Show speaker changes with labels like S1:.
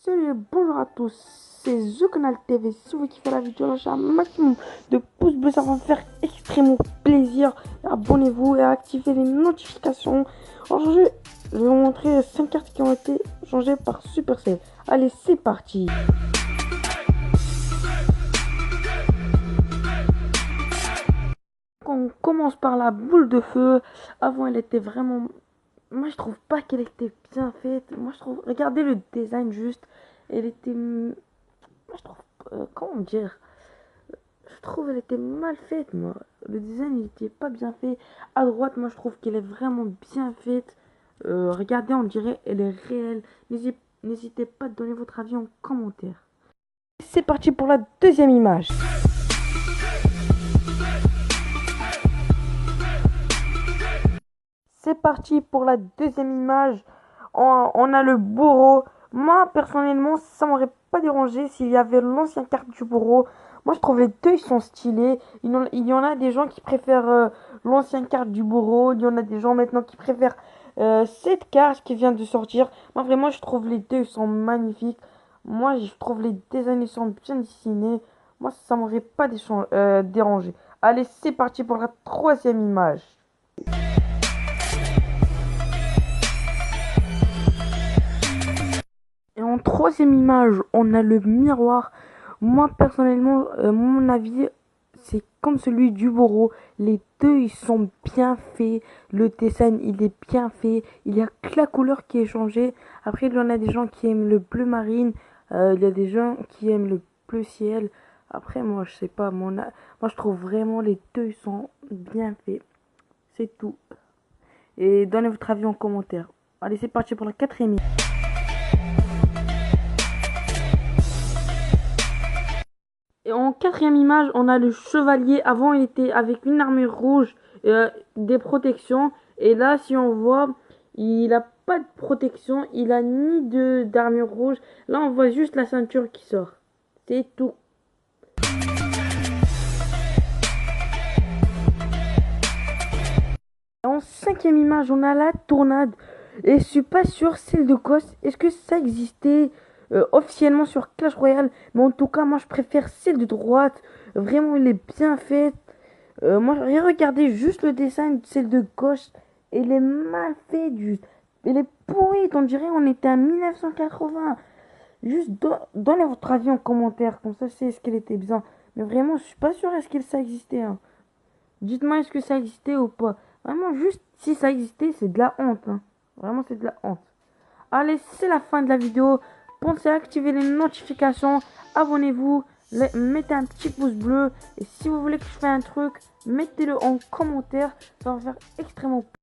S1: Salut et bonjour à tous, c'est The Canal TV. Si vous kiffez la vidéo, lâchez un maximum de pouces bleus, ça va me faire extrêmement plaisir. Abonnez-vous et activez les notifications. Aujourd'hui, je vais vous montrer 5 cartes qui ont été changées par Supercell. Allez, c'est parti. On commence par la boule de feu. Avant, elle était vraiment... Moi, je trouve pas qu'elle était bien faite. Moi, je trouve... Regardez le design juste. Elle était... Moi, je trouve... comment dire? Je trouve qu'elle était mal faite, moi. Le design, il était pas bien fait. À droite, moi, je trouve qu'elle est vraiment bien faite. Regardez, on dirait elle est réelle. N'hésitez pas à donner votre avis en commentaire. C'est parti pour la deuxième image. C'est parti pour la deuxième image. On a le bourreau. Moi, personnellement, ça m'aurait pas dérangé s'il y avait l'ancienne carte du bourreau. Moi, je trouve les deux, ils sont stylés. Il y en a des gens qui préfèrent l'ancienne carte du bourreau. Il y en a des gens maintenant qui préfèrent cette carte qui vient de sortir. Moi, vraiment, je trouve les deux, ils sont magnifiques. Moi, je trouve les designs, ils sont bien dessinés. Moi, ça m'aurait pas dérangé. Allez, c'est parti pour la troisième image. Et en troisième image, on a le miroir. Moi, personnellement, mon avis, c'est comme celui du bourreau. Les deux, ils sont bien faits. Le dessin, il est bien fait. Il y a que la couleur qui est changée. Après, il y en a des gens qui aiment le bleu marine. Il y a des gens qui aiment le bleu ciel. Après, moi, je sais pas. Moi, je trouve vraiment les deux, ils sont bien faits. C'est tout. Et donnez votre avis en commentaire. Allez, c'est parti pour la quatrième image. Et en quatrième image, on a le chevalier. Avant, il était avec une armure rouge, des protections. Et là, si on voit, il a pas de protection. Il a ni d'armure rouge. Là, on voit juste la ceinture qui sort. C'est tout. En cinquième image, on a la tornade. Et je suis pas sûr celle de Ghost. Est-ce que ça existait officiellement sur Clash Royale? Mais en tout cas, moi, je préfère celle de droite. Vraiment, elle est bien faite. Moi, j'ai regardé juste le dessin de celle de gauche. Elle est mal faite, juste. Elle est pourrie. On dirait on était en 1980. Juste donnez votre avis en commentaire. Comme ça, je sais est-ce qu'elle était bien. Mais vraiment, je suis pas sûr est-ce que ça existait. Hein. Dites-moi est-ce que ça existait ou pas. Vraiment, juste si ça existait, c'est de la honte. Hein. Vraiment, c'est de la honte. Allez, c'est la fin de la vidéo. Pensez à activer les notifications. Abonnez-vous. Mettez un petit pouce bleu. Et si vous voulez que je fasse un truc, mettez-le en commentaire. Ça va faire extrêmement plaisir.